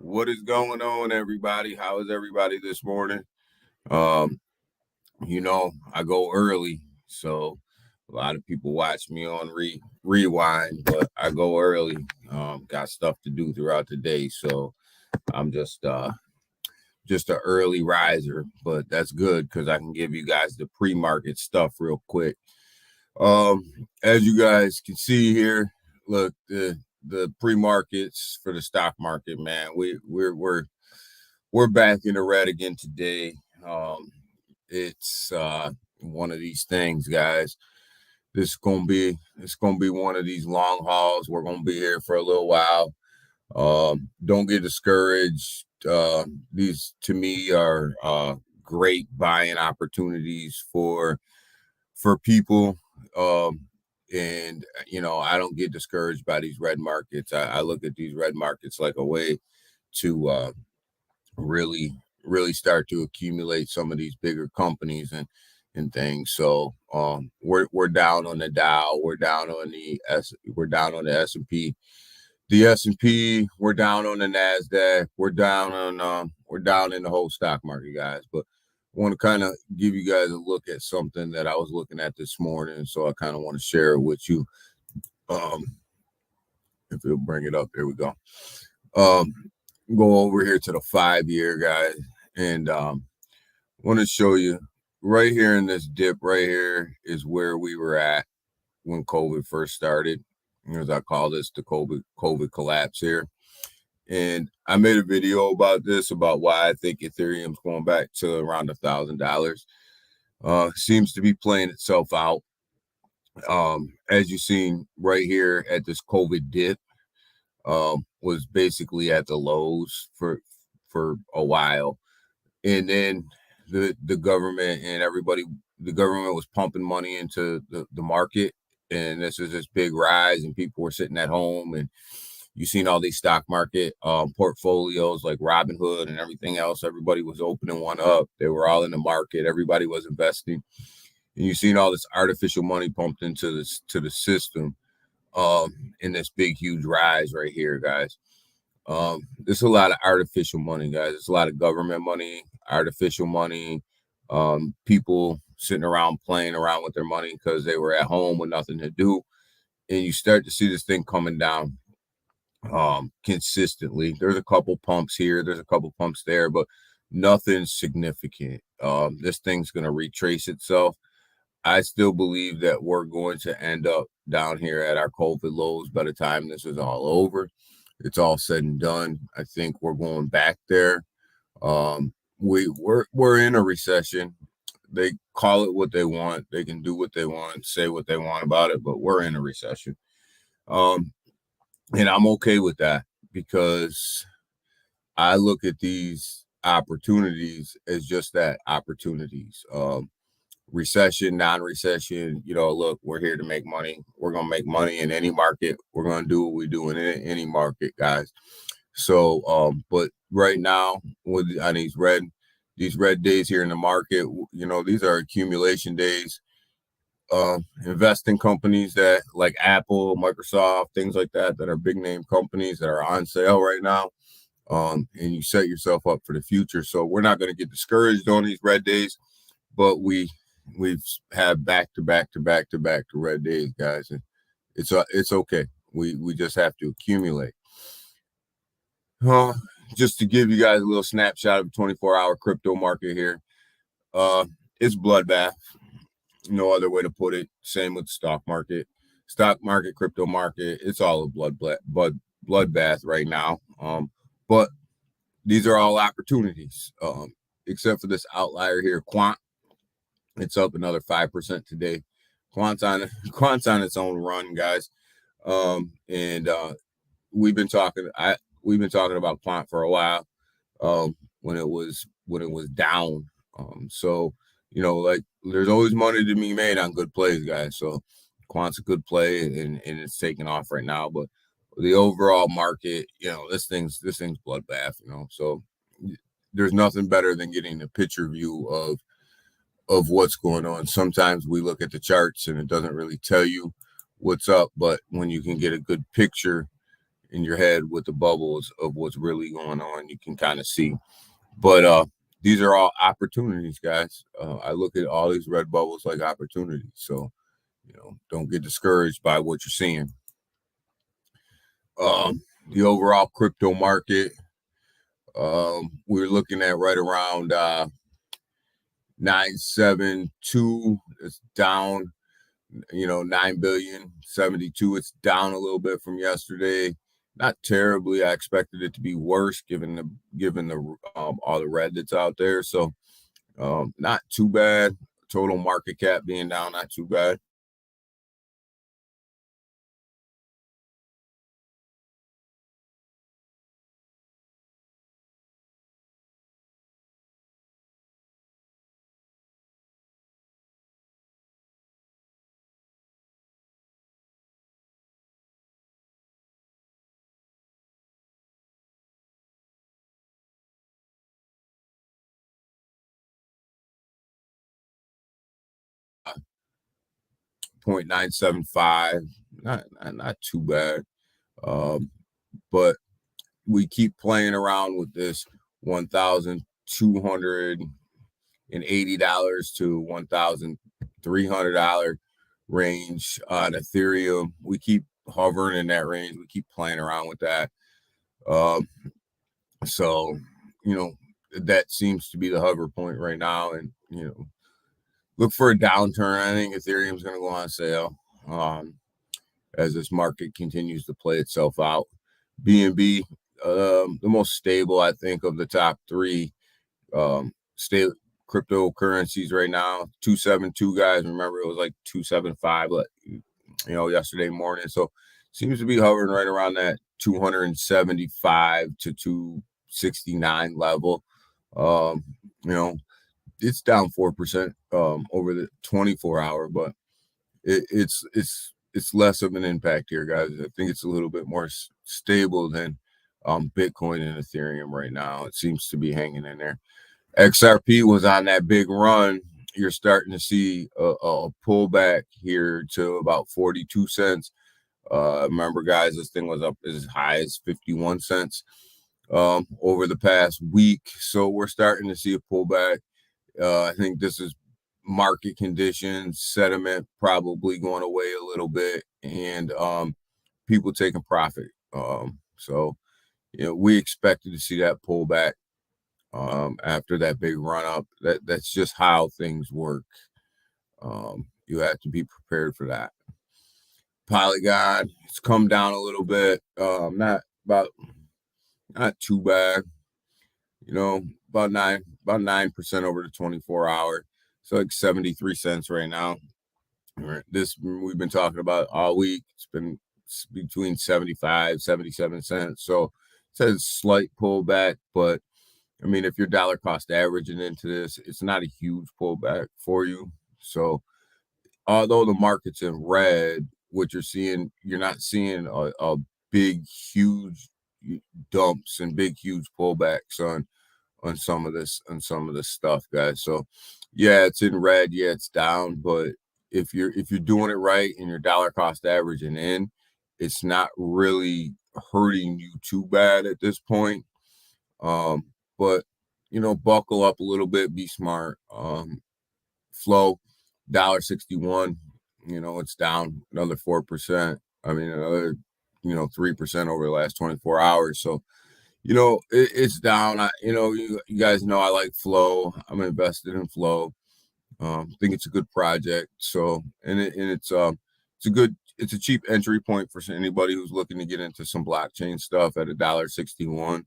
What is going on, everybody? How is everybody this morning? Um, I go early, so a lot of people watch me on rewind, but I go early. Got stuff to do throughout the day, so I'm just an early riser, but that's good because I can give you guys the pre-market stuff real quick. As you guys can see here, look, the pre-markets for the stock market, man, we're back in the red again today. It's one of these things, guys. It's gonna be one of these long hauls. We're gonna be here for a little while. Don't get discouraged. These to me are great buying opportunities for people. And I don't get discouraged by these red markets. I look at these red markets like a way to really really start to accumulate some of these bigger companies and things. So we're down on the Dow, we're down on the S&P. The S&P, we're down on the Nasdaq, we're down in the whole stock market, guys. But I want to kind of give you guys a look at something that I was looking at this morning, so I kind of want to share it with you. If it'll bring it up, there we go. Go over here to the 5-year, guys, and want to show you right here in this dip right here is where we were at when COVID first started. As I call this, the COVID collapse here. And I made a video about this, about why I think Ethereum's going back to around $1,000. Seems to be playing itself out. As you've seen right here at this COVID dip, was basically at the lows for a while. And then the government and everybody, the government was pumping money into the market. And this is this big rise, and people were sitting at home, and you've seen all these stock market portfolios like Robinhood and everything else. Everybody was opening one up. They were all in the market. Everybody was investing, and you've seen all this artificial money pumped into the system in this big, huge rise right here, guys. There's a lot of artificial money, guys. There's a lot of government money, artificial money, people sitting around playing around with their money because they were at home with nothing to do. And you start to see this thing coming down consistently. There's a couple pumps here, there's a couple pumps there, but nothing significant. This thing's going to retrace itself. I still believe that we're going to end up down here at our COVID lows by the time this is all over. It's all said and done. I think we're going back there. We're in a recession. They call it what they want. They can do what they want, say what they want about it, but we're in a recession. And I'm okay with that because I look at these opportunities as just that, opportunities. Recession, non-recession, look, we're here to make money. We're going to make money in any market. We're going to do what we do in any market, guys. So, but right now, on these red days here in the market, these are accumulation days. Invest in companies that like Apple, Microsoft, things like that are big name companies that are on sale right now. And you set yourself up for the future. So we're not going to get discouraged on these red days, but we've had back to red days, guys, and it's okay. We just have to accumulate. Just to give you guys a little snapshot of the 24-hour crypto market here. It's bloodbath. No other way to put it. Same with the stock market, crypto market. It's all a bloodbath right now. But these are all opportunities, except for this outlier here, Quant. It's up another 5% today. Quant's on its own run, guys. And we've been talking about Quant for a while. When it was down. So like there's always money to be made on good plays, guys. So Quant's a good play, and it's taking off right now. But the overall market, this thing's bloodbath. So there's nothing better than getting a picture view of what's going on. Sometimes we look at the charts and it doesn't really tell you what's up, but when you can get a good picture, in your head with the bubbles of what's really going on. You can kind of see. But these are all opportunities, guys. I look at all these red bubbles like opportunities. So, don't get discouraged by what you're seeing. The overall crypto market, we're looking at right around 972. It's down, 9,072,000,000. It's down a little bit from yesterday. Not terribly. I expected it to be worse given the all the red that's out there. So not too bad. Total market cap being down, not too bad. 0.975. Not too bad. But we keep playing around with this $1,280 to $1,300 range on Ethereum. We keep hovering in that range. We keep playing around with that. So, that seems to be the hover point right now. And, look for a downturn. I think Ethereum's going to go on sale as this market continues to play itself out. BNB, the most stable, I think, of the top three state cryptocurrencies right now. 272, guys. Remember, it was like 275, yesterday morning. So seems to be hovering right around that 275 to 269 level. It's down 4% over the 24-hour, but it's less of an impact here, guys. I think it's a little bit more stable than Bitcoin and Ethereum right now. It seems to be hanging in there. XRP was on that big run. You're starting to see a pullback here to about 42 cents. Remember, guys, this thing was up as high as 51 cents over the past week. So we're starting to see a pullback. I think this is market conditions, sentiment probably going away a little bit, and people taking profit. So we expected to see that pullback after that big run up. That's just how things work. You have to be prepared for that. Polygon, it's come down a little bit. Not too bad. About 9% over the 24-hour. So like 73 cents right now. This we've been talking about all week. It's been between 75, 77 cents. So it's a slight pullback, but I mean, if you're dollar cost averaging into this, it's not a huge pullback for you. So although the market's in red, what you're not seeing a big, huge dumps and big, huge pullbacks on some of this stuff, guys. So yeah, it's in red. Yeah, it's down, but if you're doing it right and you're dollar cost averaging in, it's not really hurting you too bad at this point. But buckle up a little bit, be smart. Flow, $1.61. It's down another 4%. I mean, another 3% over the last 24 hours. So it's down. You guys know I like Flow. I'm invested in Flow. Think it's a good project. So it's a cheap entry point for anybody who's looking to get into some blockchain stuff at $1.61.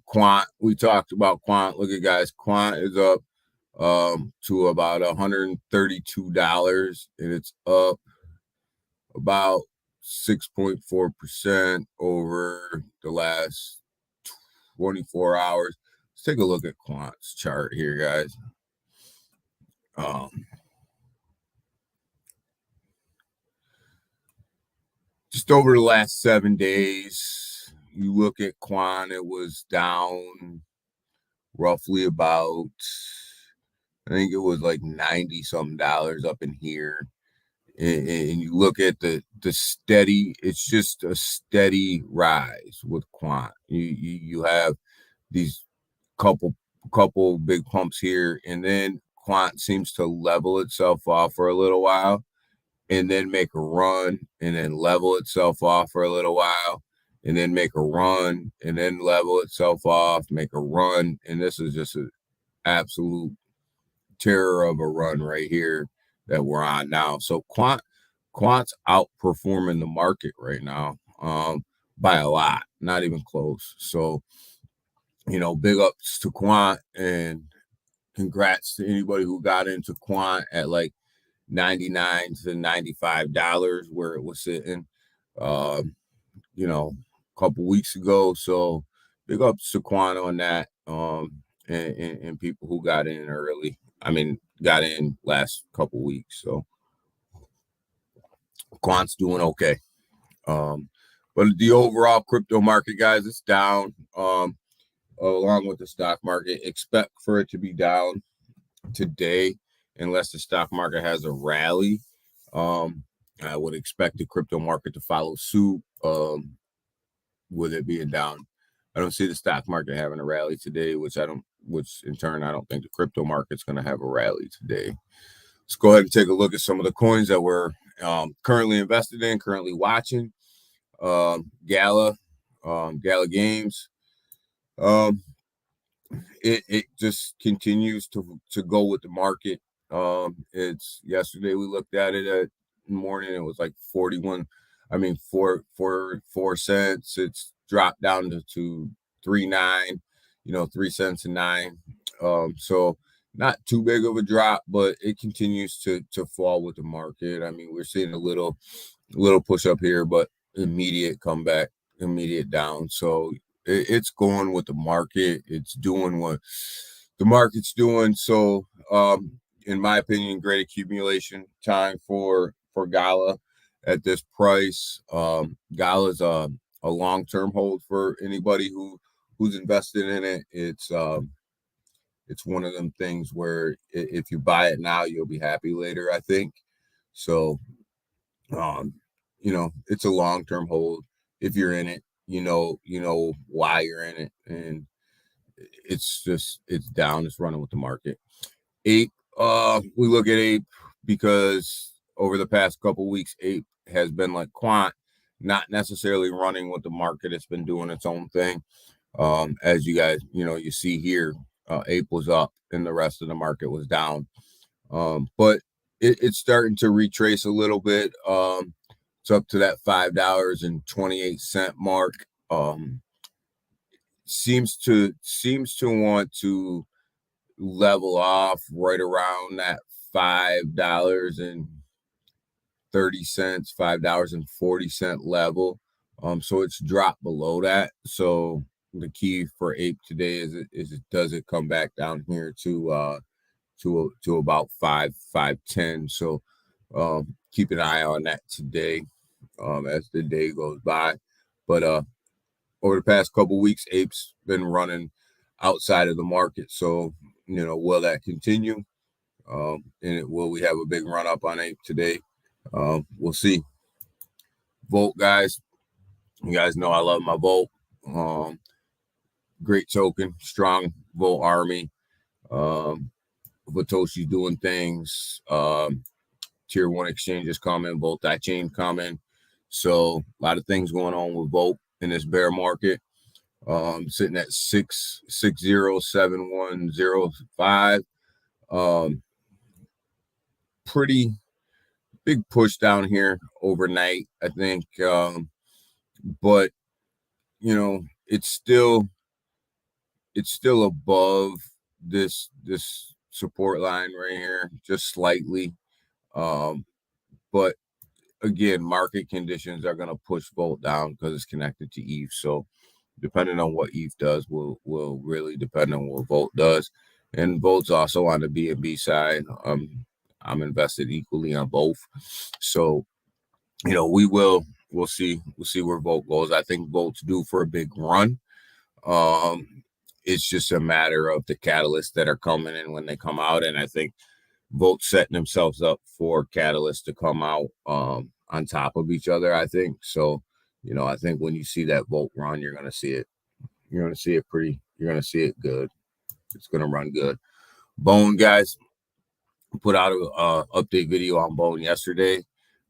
Quant, we talked about Quant. Look at, guys, Quant is up to about $132, and it's up about 6.4% over the last 24 hours. Let's take a look at Quant's chart here, guys. Just over the last 7 days, you look at Quant, it was down roughly about, I think it was like $90 something up in here. and you look at the steady, it's just a steady rise with quant. You have these couple big pumps here, and then quant seems to level itself off for a little while, and then make a run, and then level itself off for a little while, and then make a run, and then level itself off, make a run, and this is just an absolute terror of a run right here that we're on now. So quant's outperforming the market right now, by a lot, not even close. So big ups to quant, and congrats to anybody who got into quant at like $99 to $95 where it was sitting, um, a couple weeks ago. So big ups to quant on that, and people who got in early. I mean, got in last couple weeks. So quant's doing okay. But the overall crypto market, guys, it's down. Along with the stock market, expect for it to be down today unless the stock market has a rally. I would expect the crypto market to follow suit, with it being down. I don't see the stock market having a rally today, which in turn, I don't think the crypto market's going to have a rally today. Let's go ahead and take a look at some of the coins that we're currently invested in, currently watching. Gala Games. It just continues to go with the market. It's yesterday we looked at it at morning. It was like 41. I mean, 4 cents. It's dropped down to 3.9. 3 cents and 9. So not too big of a drop, but it continues to fall with the market. I mean, we're seeing a little push up here, but immediate comeback, immediate down. So it's going with the market. It's doing what the market's doing. So, in my opinion, great accumulation time for Gala at this price. Gala's a long-term hold for anybody who's invested in it. It's one of them things where if you buy it now, you'll be happy later, I think. So, it's a long-term hold. If you're in it, you know why you're in it, and it's down. It's running with the market. Ape, we look at Ape because over the past couple weeks, Ape has been like quant, not necessarily running with the market. It's been doing its own thing. As you guys, you see here, Ape was up and the rest of the market was down. But it's starting to retrace a little bit. It's up to that $5.28 mark. Seems to want to level off right around that $5.30, $5.40 level. So it's dropped below that. So the key for Ape today is does it come back down here to about 5.10. So keep an eye on that today, as the day goes by. But over the past couple weeks, Ape's been running outside of the market. So will that continue? And will we have a big run up on Ape today? We'll see. Volt, guys. You guys know I love my Volt. Great token, strong Volt army. Vitoshi's doing things. Tier 1 exchanges coming, Volt.chain coming. So a lot of things going on with Volt in this bear market. Sitting at 6607105. Pretty big push down here overnight, I think. But it's still above this support line right here, just slightly. But again, market conditions are going to push Volt down because it's connected to ETH. So depending on what ETH does will really depend on what Volt does. And Volt's also on the BNB side. I'm invested equally on both. So, we'll see where Volt goes. I think Volt's due for a big run. It's just a matter of the catalysts that are coming in when they come out. And I think votes setting themselves up for catalysts to come out on top of each other, I think. So, I think when you see that vote run, you're going to see it. You're going to see it you're going to see it good. It's going to run good. Bone, guys, put out a update video on Bone yesterday.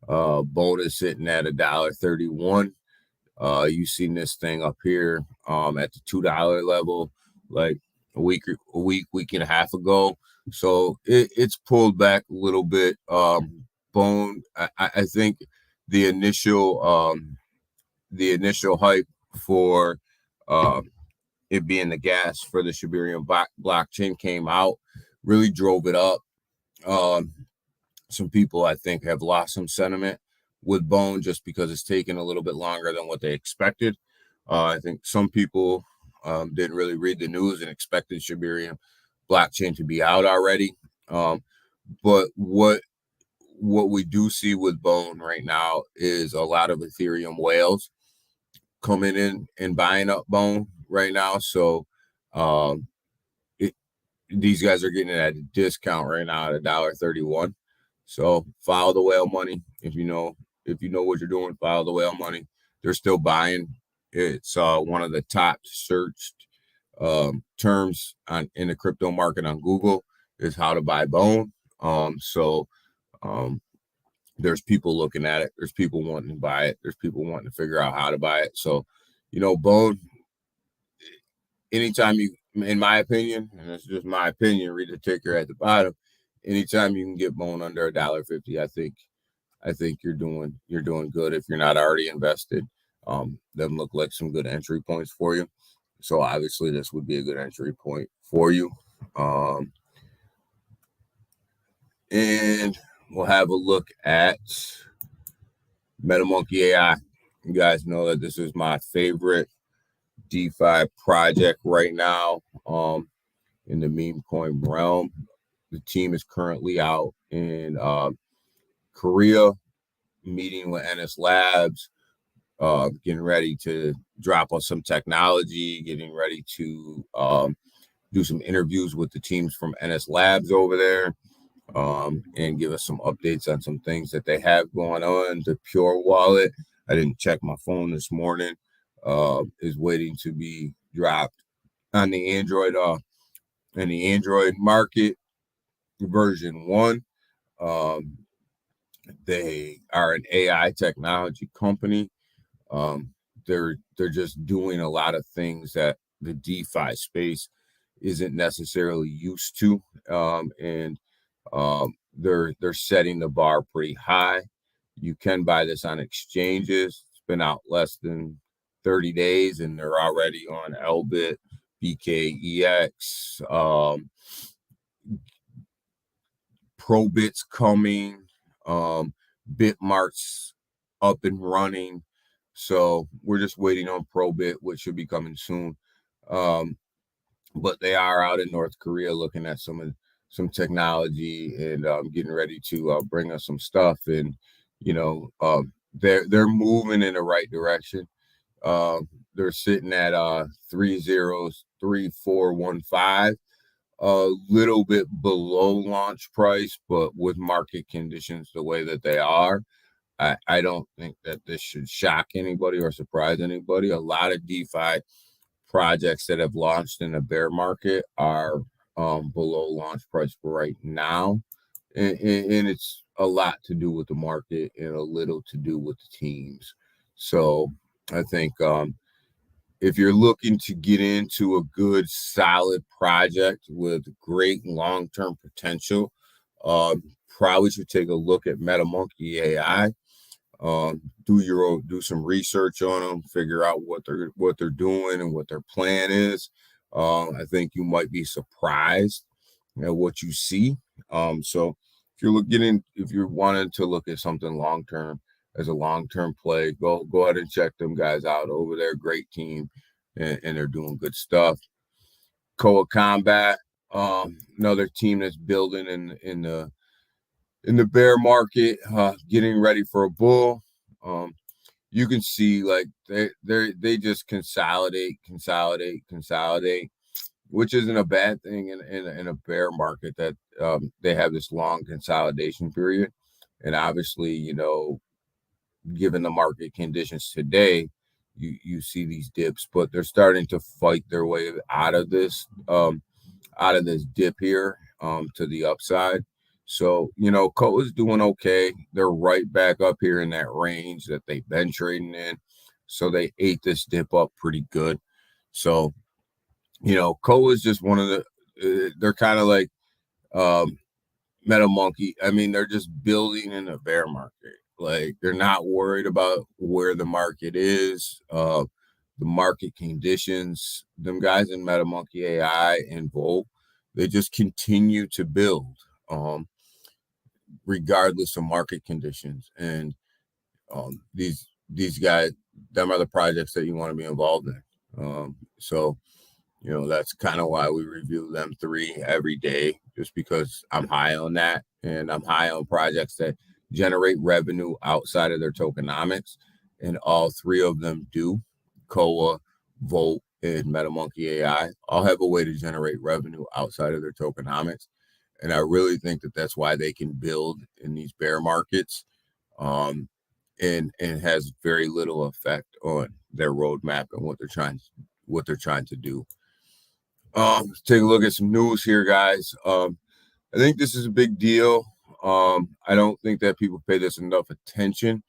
Bone is sitting at $1.31. You seen this thing up here at the $2 level like a week and a half ago. So it's pulled back a little bit. Bone, I think the initial hype for it being the gas for the Shibarium blockchain came out, really drove it up. Some people, I think, have lost some sentiment with Bone just because it's taken a little bit longer than what they expected. I think some people didn't really read the news and expected Shibarium blockchain to be out already. But what we do see with Bone right now is a lot of Ethereum whales coming in and buying up Bone right now. So these guys are getting it at a discount right now at $1.31. So follow the whale money. If you know what you're doing, follow the whale money. They're still buying. It's one of the top searched terms in the crypto market on Google is how to buy Bone. So there's people looking at it. There's people wanting to buy it. There's people wanting to figure out how to buy it. So, Bone, anytime you, in my opinion, and it's just my opinion, read the ticker at the bottom. Anytime you can get Bone under $1.50, I think you're doing good. If you're not already invested, them look like some good entry points for you. So obviously this would be a good entry point for you. And we'll have a look at MetaMonkey AI. You guys know that this is my favorite DeFi project right now in the meme coin realm. The team is currently out in Korea meeting with NS Labs, getting ready to drop on some technology, getting ready to do some interviews with the teams from NS Labs over there, and give us some updates on some things that they have going on. The Pure Wallet, I didn't check my phone this morning, is waiting to be dropped on the Android market version 1. They are an AI technology company. They're just doing a lot of things that the DeFi space isn't necessarily used to, and they're setting the bar pretty high. You can buy this on exchanges. It's been out less than 30 days, and they're already on Elbit, BKEX, Probit's coming, Bitmart's up and running. So we're just waiting on Probit, which should be coming soon. But they are out in North Korea looking at some technology and getting ready to bring us some stuff. And they're moving in the right direction. They're sitting at 303415. A little bit below launch price, but with market conditions the way that they are, I don't think that this should shock anybody or surprise anybody. A lot of DeFi projects that have launched in a bear market are below launch price right now, and it's a lot to do with the market and a little to do with the teams. So I think if you're looking to get into a good, solid project with great long-term potential, probably should take a look at MetaMonkey AI. Do some research on them, figure out what they're doing and what their plan is. I think you might be surprised at what you see. So if you're wanting to look at something long-term, as a long-term play, go ahead and check them guys out over there. Great team, and they're doing good stuff. Koa Combat, another team that's building in the bear market, getting ready for a bull. You can see like they just consolidate. which isn't a bad thing in a bear market that they have this long consolidation period. And obviously, given the market conditions today, you see these dips, but they're starting to fight their way out of this dip here to the upside. So, Coa is doing okay. They're right back up here in that range that they've been trading in. So they ate this dip up pretty good. So, Coa is just one of they're kind of like um, Meta Monkey. I mean, they're just building in a bear market. Like they're not worried about where the market is, the market conditions. Them guys in Meta Monkey AI and Volt, they just continue to build, um, regardless of market conditions. And these guys, them are the projects that you want to be involved in. So that's kind of why we review them three every day, just because I'm high on that. And I'm high on projects that generate revenue outside of their tokenomics. And all three of them do. Koa, Volt, and MetaMonkey AI all have a way to generate revenue outside of their tokenomics. And I really think that that's why they can build in these bear markets, and has very little effect on their roadmap and what they're trying to do. Let's take a look at some news here, guys. I think this is a big deal. I don't think that people pay this enough attention,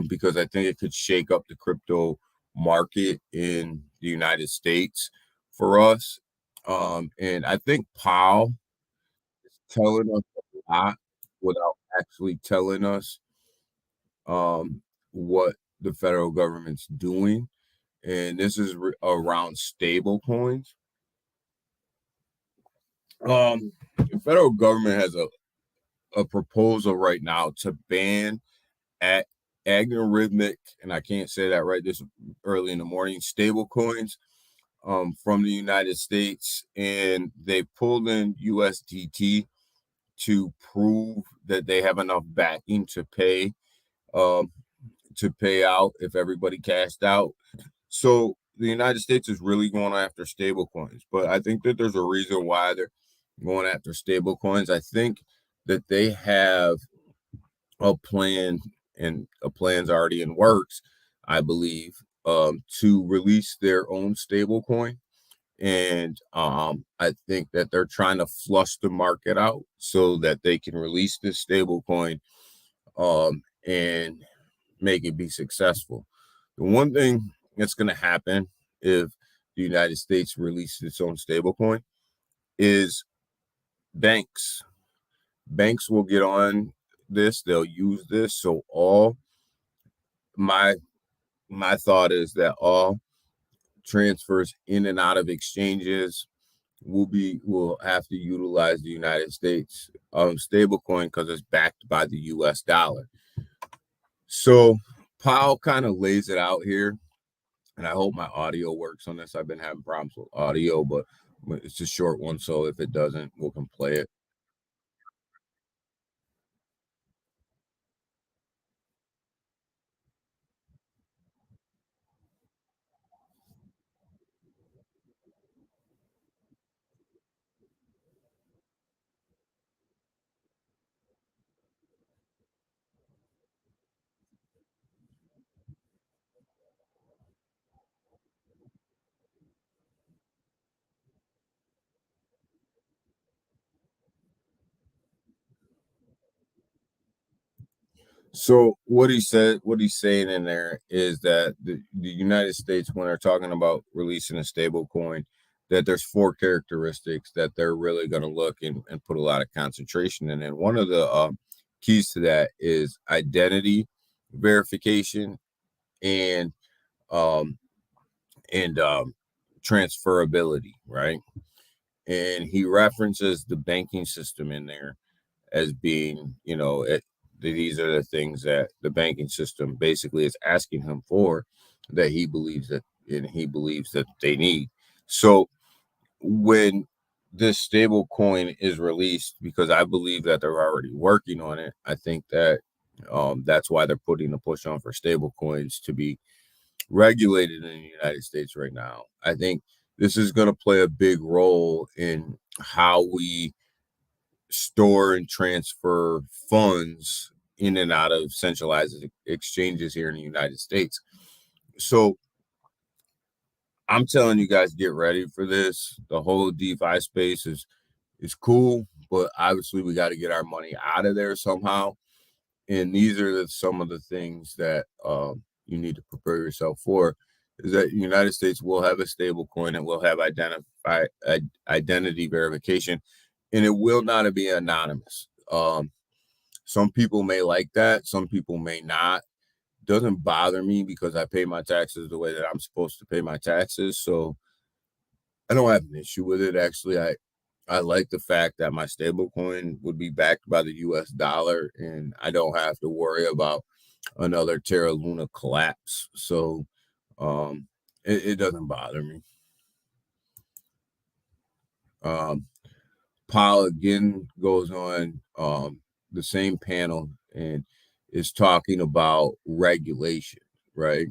because I think it could shake up the crypto market in the United States for us. And I think Powell is telling us a lot without actually telling us what the federal government's doing. And this is around stable coins. The federal government has a proposal right now to ban at algorithmic, and I can't say that right this early in the morning, stable coins from the United States. And they pulled in USDT to prove that they have enough backing um, to pay out if everybody cashed out. So the United States is really going after stable coins, but I think that there's a reason why they're going after stable coins. I think that they have a plan, and a plan's already in works, I believe, to release their own stable coin. And I think that they're trying to flush the market out so that they can release this stable coin, and make it be successful. The one thing that's going to happen if the United States releases its own stablecoin is banks. Banks will get on this. They'll use this. So all my my thought is that all transfers in and out of exchanges will have to utilize the United States stablecoin because it's backed by the U.S. dollar. So Powell kind of lays it out here, and I hope my audio works on this. I've been having problems with audio, but it's a short one, so if it doesn't, we can play it. So what he's saying in there is that the United States, when they're talking about releasing a stable coin, that there's four characteristics that they're really going to look and put a lot of concentration in. And one of the keys to that is identity verification and um, and transferability, right? And he references the banking system in there as being, these are the things that the banking system basically is asking him for, that he believes that they need. So when this stable coin is released, because I believe that they're already working on it, I think that that's why they're putting the push on for stable coins to be regulated in the United States right now. I think this is going to play a big role in how we store and transfer funds in and out of centralized exchanges here in the United States. So I'm telling you guys, get ready for this. The whole DeFi space is cool, but obviously we got to get our money out of there somehow. And these are some of the things that you need to prepare yourself for. Is that the United States will have a stable coin, it will have identity verification, and it will not be anonymous. Some people may like that, some people may not. Doesn't bother me because I pay my taxes the way that I'm supposed to pay my taxes. So I don't have an issue with it. Actually, I like the fact that my stable coin would be backed by the US dollar and I don't have to worry about another Terra Luna collapse. So it doesn't bother me. Paul again goes on the same panel and is talking about regulation, right?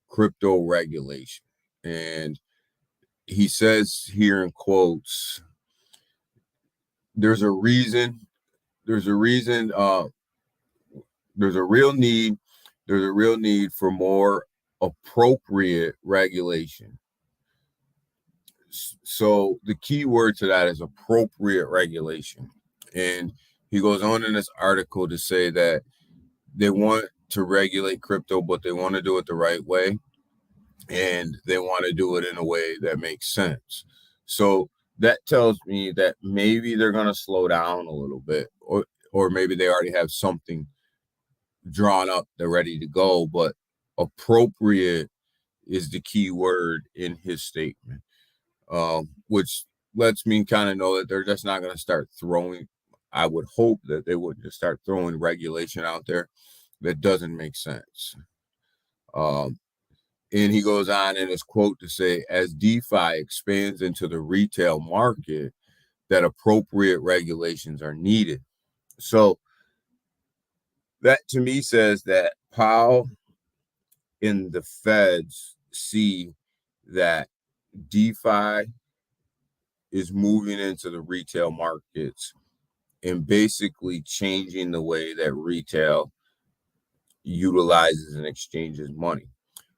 Crypto regulation. And he says here in quotes, there's a reason, there's a reason, there's a real need, there's a real need for more appropriate regulation. So the key word to that is appropriate regulation. And he goes on in this article to say that they want to regulate crypto, but they want to do it the right way. And they want to do it in a way that makes sense. So that tells me that maybe they're going to slow down a little bit, or maybe they already have something drawn up, they're ready to go. But appropriate is the key word in his statement, which lets me kind of know that they're just not going to start throwing. I would hope that they wouldn't just start throwing regulation out there that doesn't make sense. Um, and he goes on in his quote to say, as DeFi expands into the retail market, that appropriate regulations are needed. So that to me says that Powell and the Feds see that DeFi is moving into the retail markets and basically changing the way that retail utilizes and exchanges money.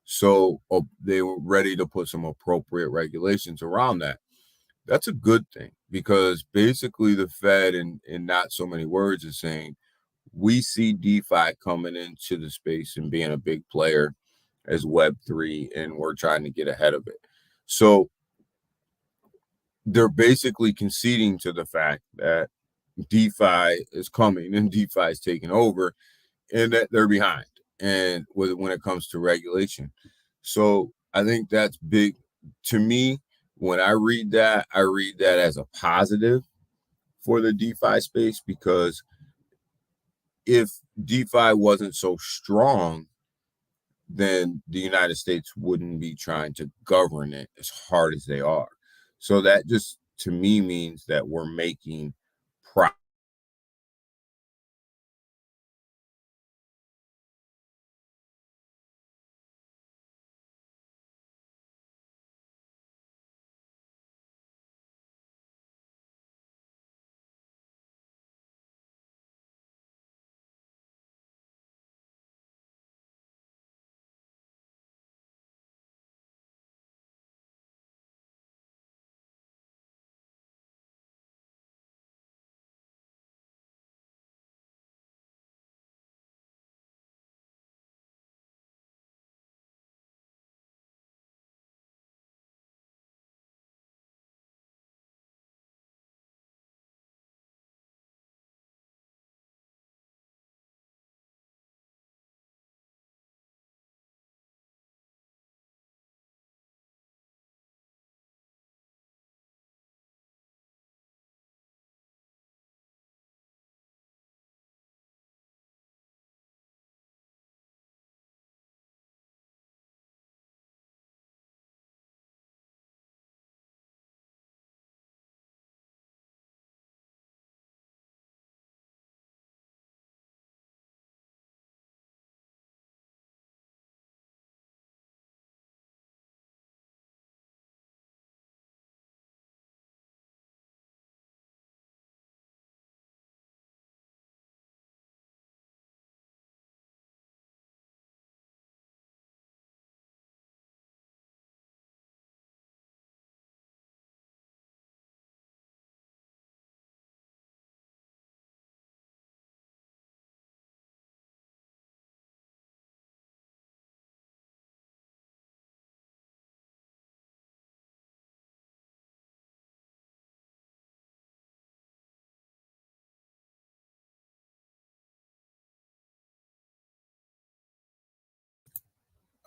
So they were ready to put some appropriate regulations around that. That's a good thing because basically the Fed, in not so many words, is saying we see DeFi coming into the space and being a big player as Web3, and we're trying to get ahead of it. So they're basically conceding to the fact that DeFi is coming and DeFi is taking over and that they're behind and when it comes to regulation. So I think that's big to me. When I read that as a positive for the DeFi space, because if DeFi wasn't so strong, then the United States wouldn't be trying to govern it as hard as they are. So that just to me means that we're making progress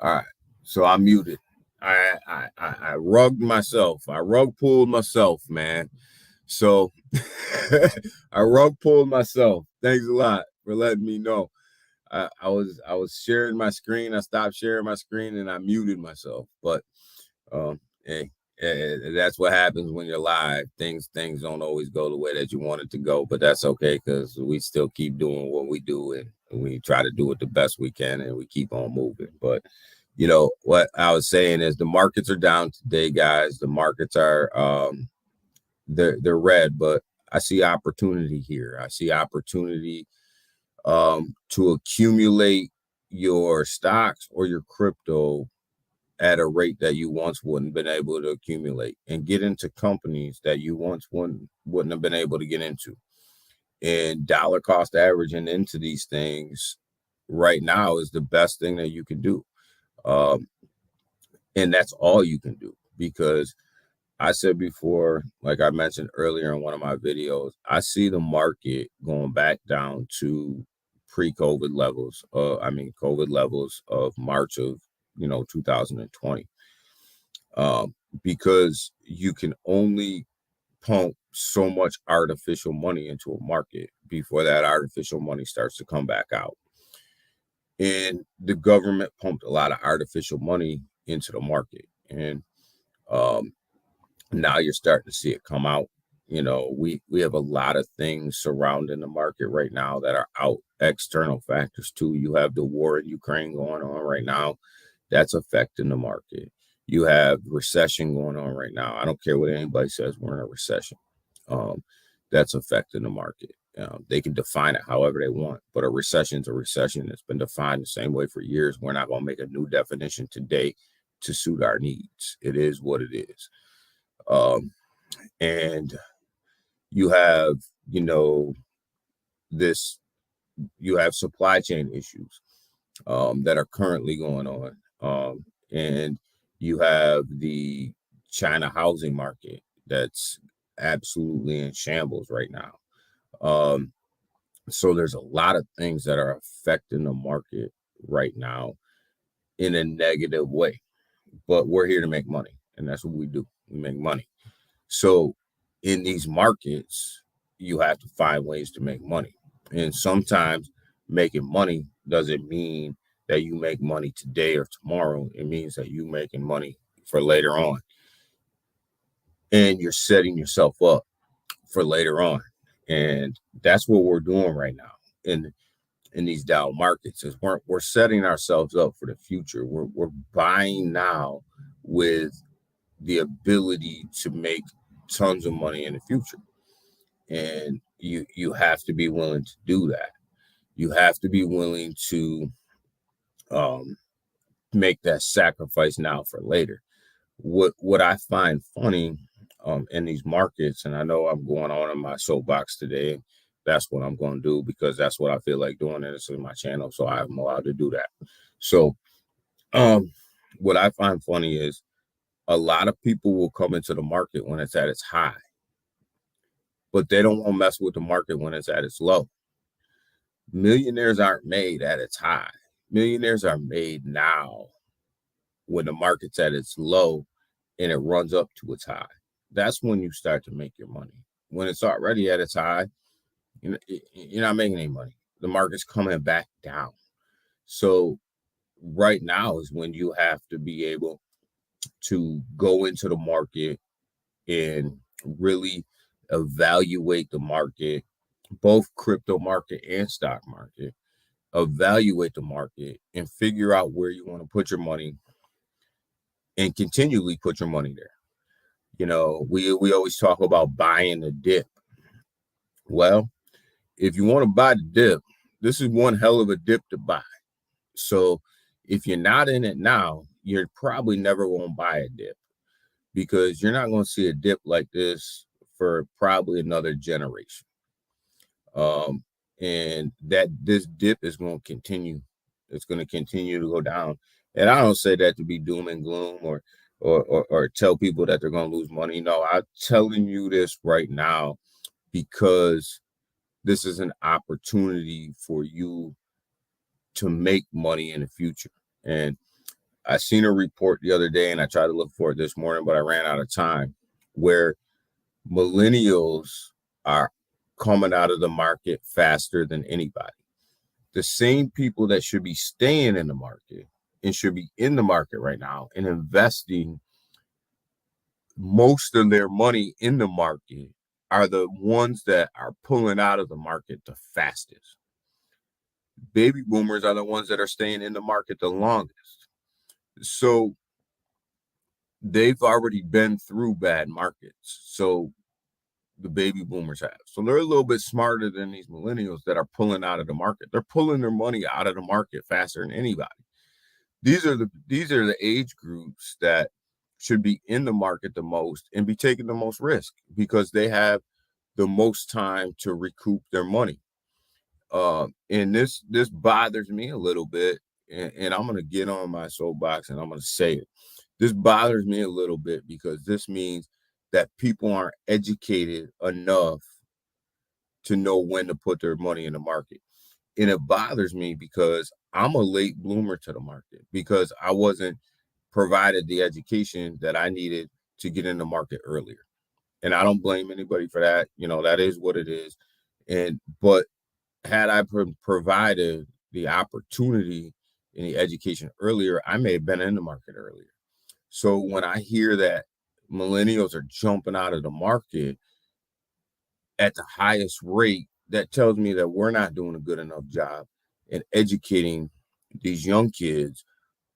All right. So I muted. I rugged myself. I rug pulled myself, man. So I rug pulled myself. Thanks a lot for letting me know. I was sharing my screen. I stopped sharing my screen and I muted myself. But hey, that's what happens when you're live. Things don't always go the way that you want it to go, but that's okay because we still keep doing what we do and we try to do it the best we can and we keep on moving. But you know what I was saying is the markets are down today, guys. The markets are they're red, but I see opportunity here. I see opportunity to accumulate your stocks or your crypto at a rate that you once wouldn't been able to accumulate and get into companies that you once wouldn't have been able to get into. And dollar cost averaging into these things right now is the best thing that you can do. Um, and that's all you can do because I said before, like I mentioned earlier in one of my videos, I see the market going back down to pre-COVID levels. COVID levels of March of 2020, because you can only pump so much artificial money into a market before that artificial money starts to come back out. And the government pumped a lot of artificial money into the market, and now you're starting to see it come out. We have a lot of things surrounding the market right now that are out, external factors too. You have the war in Ukraine going on right now. That's affecting the market. You have recession going on right now. I don't care what anybody says, we're in a recession. That's affecting the market. They can define it however they want, but a recession is a recession. It's been defined the same way for years. We're not going to make a new definition today to suit our needs. It is what it is. And you have, you have supply chain issues that are currently going on. And you have the China housing market that's absolutely in shambles right now. So there's a lot of things that are affecting the market right now in a negative way. But we're here to make money, and that's what we do. We make money. So in these markets, you have to find ways to make money. And sometimes making money doesn't mean that you make money today or tomorrow. It means that you're making money for later on. And you're setting yourself up for later on. And that's what we're doing right now in these down markets is we're setting ourselves up for the future. We're buying now with the ability to make tons of money in the future. And you have to be willing to do that. You have to be willing to make that sacrifice now for later. What I find funny in these markets, and I know I'm going on in my soapbox today. That's what I'm going to do because that's what I feel like doing, and this is my channel, so I'm allowed to do that. So, what I find funny is a lot of people will come into the market when it's at its high, but they don't want to mess with the market when it's at its low. Millionaires aren't made at its high. Millionaires are made now when the market's at its low and it runs up to its high. That's when you start to make your money. When it's already at its high, you're not making any money. The market's coming back down. So right now is when you have to be able to go into the market and really evaluate the market, both crypto market and stock market. Evaluate the market and figure out where you want to put your money and continually put your money there. We always talk about buying the dip. Well, if you want to buy the dip, this is one hell of a dip to buy. So if you're not in it now, you're probably never going to buy a dip because you're not going to see a dip like this for probably another generation. And that this dip is going to continue. It's going to continue to go down. And I don't say that to be doom and gloom or tell people that they're going to lose money. No, I'm telling you this right now because this is an opportunity for you to make money in the future. And I seen a report the other day, and I tried to look for it this morning, but I ran out of time, where millennials are coming out of the market faster than anybody. The same people that should be staying in the market and should be in the market right now and investing most of their money in the market are the ones that are pulling out of the market the fastest. Baby boomers are the ones that are staying in the market the longest. So they've already been through bad markets. So the baby boomers have. So they're a little bit smarter than these millennials that are pulling out of the market. They're pulling their money out of the market faster than anybody. These are the age groups that should be in the market the most and be taking the most risk because they have the most time to recoup their money. And this bothers me a little bit, and I'm gonna get on my soapbox and I'm gonna say it. This bothers me a little bit because this means that people aren't educated enough to know when to put their money in the market. And it bothers me because I'm a late bloomer to the market because I wasn't provided the education that I needed to get in the market earlier. And I don't blame anybody for that. That is what it is. But had I provided the opportunity and the education earlier, I may have been in the market earlier. So when I hear that millennials are jumping out of the market at the highest rate, that tells me that we're not doing a good enough job in educating these young kids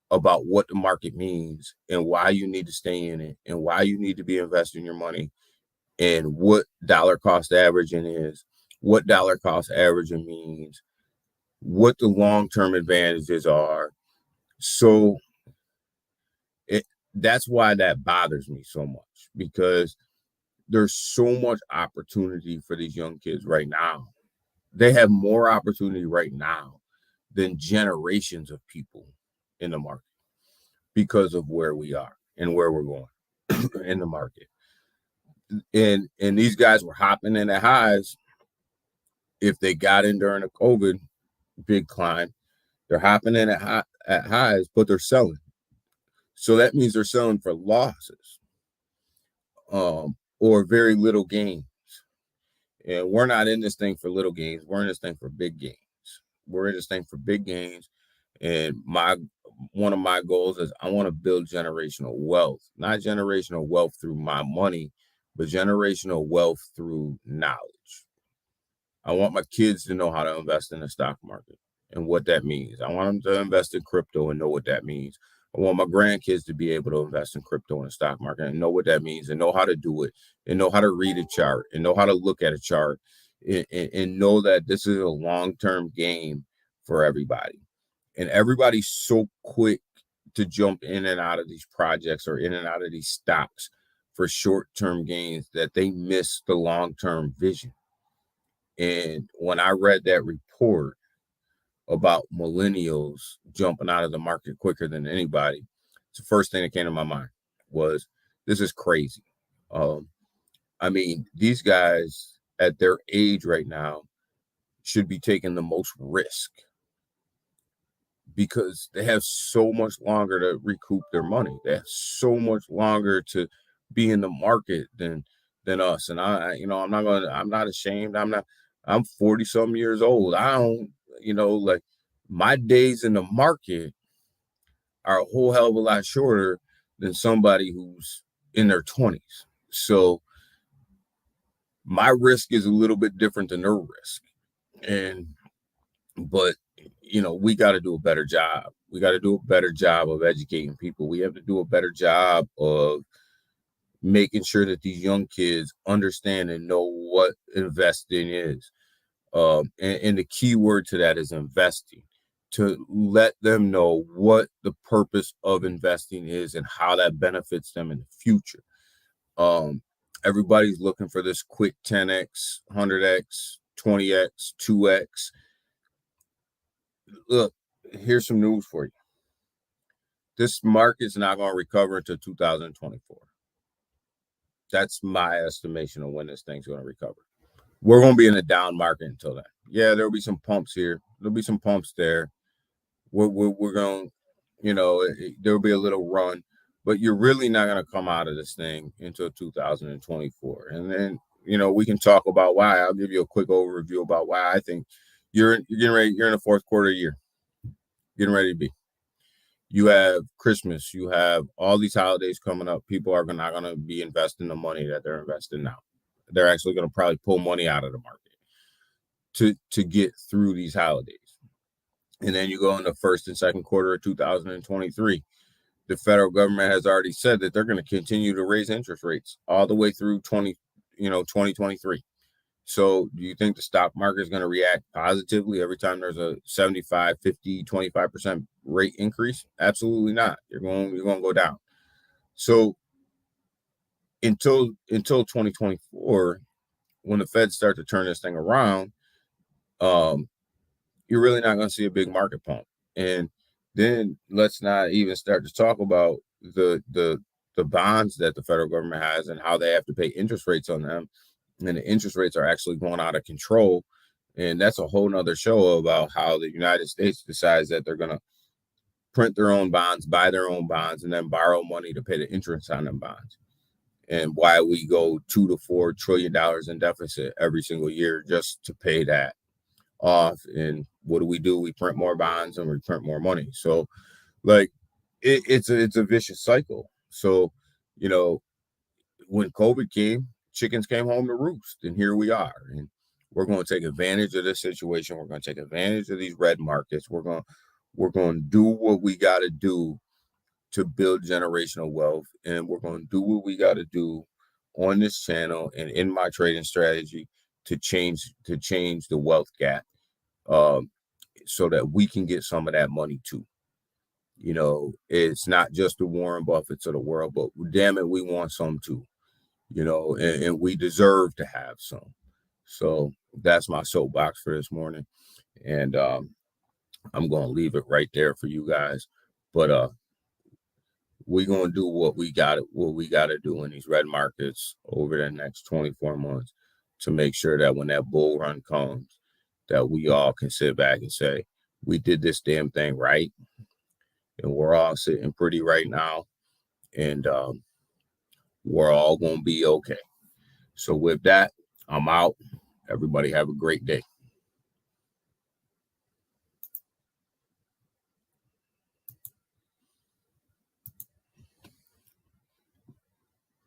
about what the market means and why you need to stay in it and why you need to be investing your money and what dollar cost averaging is, what dollar cost averaging means, what the long-term advantages are. So that's why that bothers me so much, because there's so much opportunity for these young kids right now. They have more opportunity right now than generations of people in the market because of where we are and where we're going in the market. And these guys were hopping in at highs. If they got in during the COVID big climb, they're hopping in at highs, but they're selling. So that means they're selling for losses, or very little gains. And we're not in this thing for little gains. We're in this thing for big gains. We're in this thing for big gains. And one of my goals is I want to build generational wealth, not generational wealth through my money, but generational wealth through knowledge. I want my kids to know how to invest in the stock market and what that means. I want them to invest in crypto and know what that means. I want my grandkids to be able to invest in crypto and the stock market and know what that means and know how to do it and know how to read a chart and know how to look at a chart and know that this is a long-term game for everybody. And everybody's so quick to jump in and out of these projects or in and out of these stocks for short-term gains that they miss the long-term vision. And when I read that report about millennials jumping out of the market quicker than anybody, it's the first thing that came to my mind was, this is crazy. I mean, these guys at their age right now should be taking the most risk because they have so much longer to recoup their money. They have so much longer to be in the market than us. And I'm not ashamed. I'm 40 some years old. I don't, like, my days in the market are a whole hell of a lot shorter than somebody who's in their 20s. So my risk is a little bit different than their risk. But we got to do a better job. We got to do a better job of educating people. We have to do a better job of making sure that these young kids understand and know what investing is. And the key word to that is investing, to let them know what the purpose of investing is and how that benefits them in the future. Everybody's looking for this quick 10x, 100x, 20x, 2x. Look, here's some news for you. This market's not going to recover until 2024. That's my estimation of when this thing's going to recover. We're going to be in a down market until then. Yeah, there'll be some pumps here. There'll be some pumps there. We're going. there'll be a little run, but you're really not going to come out of this thing until 2024. And then, we can talk about why. I'll give you a quick overview about why I think you're getting ready. You're in the fourth quarter year, getting ready to be. You have Christmas. You have all these holidays coming up. People are not going to be investing the money that they're investing now. They're actually going to probably pull money out of the market to get through these holidays. And then you go in the first and second quarter of 2023. The federal government has already said that they're going to continue to raise interest rates all the way through 2023. So do you think the stock market is going to react positively every time there's a 75, 50, 25% rate increase? Absolutely not. You're going to go down. So until 2024, when the Feds start to turn this thing around, you're really not going to see a big market pump. And then let's not even start to talk about the bonds that the federal government has and how they have to pay interest rates on them. And the interest rates are actually going out of control. And that's a whole nother show about how the United States decides that they're going to print their own bonds, buy their own bonds, and then borrow money to pay the interest on them bonds. And why we go $2 to $4 trillion in deficit every single year just to pay that off. And what do? We print more bonds and we print more money. So like it's a vicious cycle. So, when COVID came, chickens came home to roost, and here we are. And we're going to take advantage of this situation. We're going to take advantage of these red markets. We're going to do what we got to do to build generational wealth, and we're going to do what we got to do on this channel and in my trading strategy to change the wealth gap, so that we can get some of that money too. It's not just the Warren Buffetts of the world, but damn it, we want some too. And we deserve to have some. So that's my soapbox for this morning, and I'm going to leave it right there for you guys. But we're going to do what we got to do in these red markets over the next 24 months to make sure that when that bull run comes, that we all can sit back and say, we did this damn thing right. And we're all sitting pretty right now. And we're all going to be okay. So with that, I'm out. Everybody have a great day.